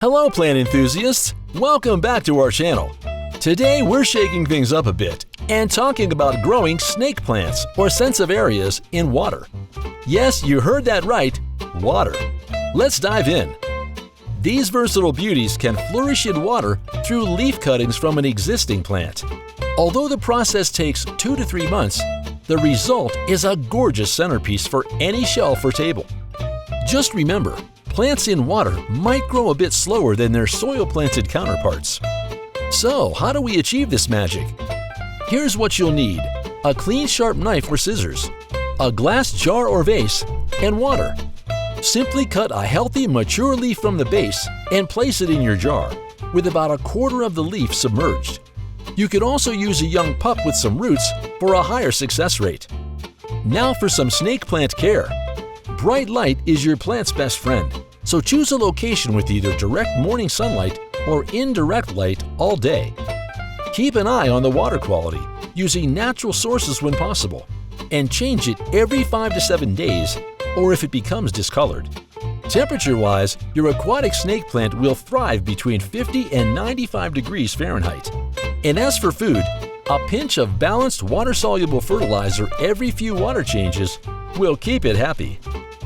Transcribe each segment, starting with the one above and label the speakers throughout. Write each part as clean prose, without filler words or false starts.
Speaker 1: Hello plant enthusiasts! Welcome back to our channel. Today we're shaking things up a bit and talking about growing snake plants or Sansevierias in water. Yes, you heard that right, water. Let's dive in. These versatile beauties can flourish in water through leaf cuttings from an existing plant. Although the process takes 2 to 3 months, the result is a gorgeous centerpiece for any shelf or table. Just remember, plants in water might grow a bit slower than their soil-planted counterparts. So, how do we achieve this magic? Here's what you'll need: a clean, sharp knife or scissors, a glass jar or vase, and water. Simply cut a healthy, mature leaf from the base and place it in your jar, with about 1/4 of the leaf submerged. You could also use a young pup with some roots for a higher success rate. Now for some snake plant care. Bright light is your plant's best friend, so choose a location with either direct morning sunlight or indirect light all day. Keep an eye on the water quality, using natural sources when possible, and change it every 5 to 7 days, or if it becomes discolored. Temperature-wise, your aquatic snake plant will thrive between 50 and 95 degrees Fahrenheit. And as for food, a pinch of balanced water-soluble fertilizer every few water changes will keep it happy.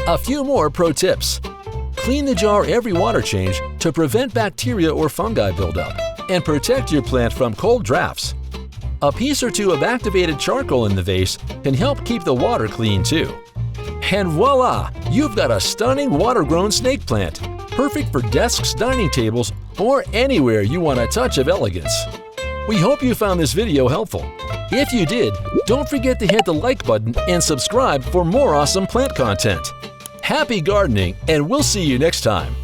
Speaker 1: A few more pro tips. Clean the jar every water change to prevent bacteria or fungi buildup and protect your plant from cold drafts. A piece or two of activated charcoal in the vase can help keep the water clean too. And voila! You've got a stunning water-grown snake plant, perfect for desks, dining tables, or anywhere you want a touch of elegance. We hope you found this video helpful. If you did, don't forget to hit the like button and subscribe for more awesome plant content. Happy gardening, and we'll see you next time.